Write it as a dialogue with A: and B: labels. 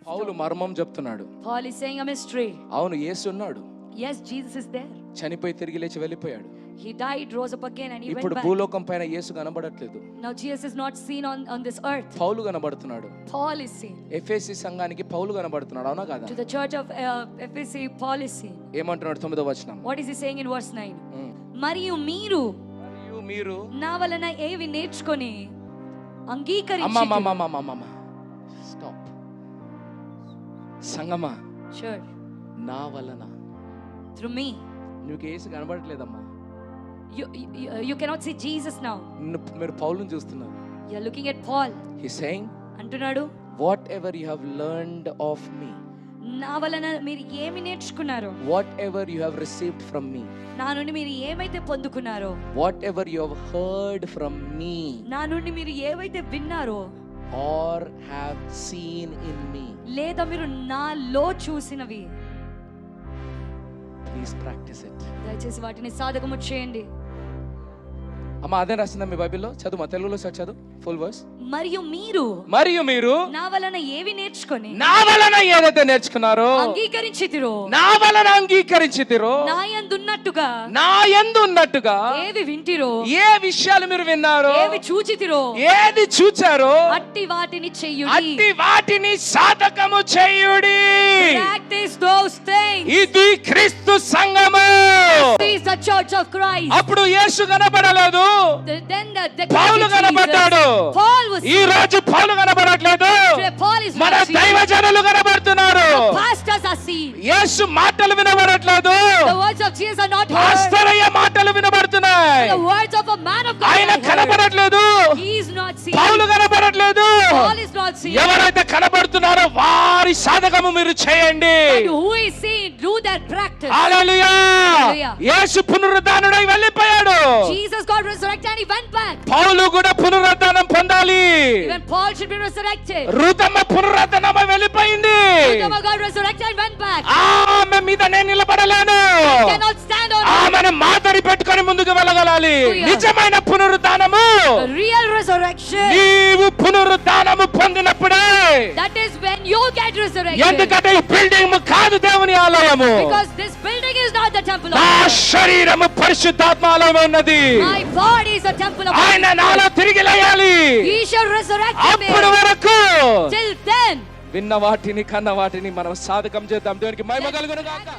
A: పౌలు మర్మం చెప్తున్నాడు.
B: Paul is saying a mystery.
A: అవును, యేసు ఉన్నాడు.
B: Yes, Jesus is there.
A: చనిపోయి తిరిగి లేచి వెళ్ళిపోయాడు.
B: He died, rose up again, and he went
A: ఇప్పుడు
B: back.
A: భూలోకం పైన యేసు కనబడట్లేదు.
B: Now Jesus is not seen on this earth.
A: పౌలు కనబడుతున్నాడు.
B: Paul is seen.
A: ఎఫెసీ సంఘానికి పౌలు కనబడుతున్నాడు, అవునా కాదా?
B: To the church of Ephesus, Paul is seen.
A: ఏమంటున్నాడు 9వ వచనం?
B: What is he saying in verse 9? మరియు మీరు నా వలన ఏవి నేర్చుకొని అంగీకరించి.
A: స్టాప్. సంగమా,
B: Church,
A: నా వలన
B: through me.
A: నీకు యేసు కనబడట్లేదమ్మా.
B: You cannot see Jesus now.
A: మీరు పౌలుని చూస్తున్నారు.
B: You are looking at Paul.
A: He saying,
B: అంటున్నాడు,
A: whatever you have learned of me,
B: నా వలన మీరు ఏమి నేర్చుకున్నారో,
A: whatever you have received from me,
B: నా నుండి మీరు ఏమైతే పొందుకున్నారో,
A: whatever you have heard from me,
B: నా నుండి మీరు ఏవైతే విన్నారో,
A: or have seen in me,
B: లేదా మీరు నాలో చూసినవి,
A: please practice it.
B: దయచేసి వాటిని సాధకము చేయండి.
A: అమ్మా, అదే రాసిందా మీ బైబిల్లో? చదువు, మా తెలుగులో చదువు, ఫుల్ వర్స్.
B: మరియు మీరు
A: నా
B: వలన ఏవి నేర్చుకొని
A: నా వలన ఏదైతే నేర్చుకున్నారో
B: అంగీకరించితిరో,
A: నా వలన అంగీకరించితిరో,
B: నా యందున్నట్టుగా
A: నా యందు ఉన్నట్టుగా
B: ఏవి వింటిరో,
A: ఏ విషయాలు మీరు విన్నారో,
B: ఏవి చూచితిరో,
A: ఏది చూచారో,
B: అట్టి వాటిని చెయ్యుడి.
A: అట్టి వాటిని సాధకము చేయుడి.
B: Practice those things.
A: ఇది క్రీస్తు సంఘము.
B: This is the church of Christ.
A: అప్పుడు యేసు కనబడలేదు,
B: Then the
A: పౌలు కనబడ్డాడు.
B: Paul was
A: ఈ రోజు పౌలు కనబడట్లేదు,
B: Paul is
A: మన దైవజనులు కనబడుతున్నారు.
B: pastors are seen.
A: యేసు మాటలు వినబడట్లేదు,
B: The words of Jesus are not heard.
A: పాస్టరయ్య మాటలు వినబడుతున్నాయి.
B: The words of a man of God
A: ఆయన
B: are heard.
A: కనబడట్లేదు,
B: He is not seen.
A: పౌలు కనబడట్లేదు.
B: Paul is not seen.
A: ఎవరైతే కనబడుతున్నారో వారి సాధకము మీరు చేయండి.
B: And who is seen, do that practice.
A: Hallelujah.
B: Hallelujah.
A: యేసు పునరుద్ధానుడై వెళ్ళిపోయాడు.
B: Jesus got resurrected and he went back.
A: పౌలు కూడా పునరుద్ధానం పొందాలి.
B: Even Paul should be resurrected.
A: రుతమ్మ పునరుద్ధానమై వెళ్ళిపోయింది.
B: Rutama got resurrected and went back.
A: ఆమె మీద నేను నిలబడలేను.
B: Cannot stand on
A: ఆమెను మాదిరి పెట్టుకొని ముందుకు వెళ్ళగలాలి. నిజమైన పునరుద్ధానము,
B: the real resurrection.
A: నీవు పునరుద్ధానము పొందినప్పుడే.
B: That is when you get resurrected.
A: ఎందుకంటే ఈ బిల్డింగ్ కాదు దేవుని ఆలయము.
B: Because this building is not the temple of
A: నా
B: God.
A: శరీరము పరిశుద్ధాత్మ ఆలయం ఉన్నది.
B: My body is a temple of God.
A: ఆయన నాలో తిరిగి లేయాలి.
B: He shall resurrect me.
A: అప్పుడు వరకు
B: Till then,
A: విన్న వాటిని కన్న వాటిని మనం సాధకం చేద్దాం. దేవునికి మహిమ కలుగును గాక.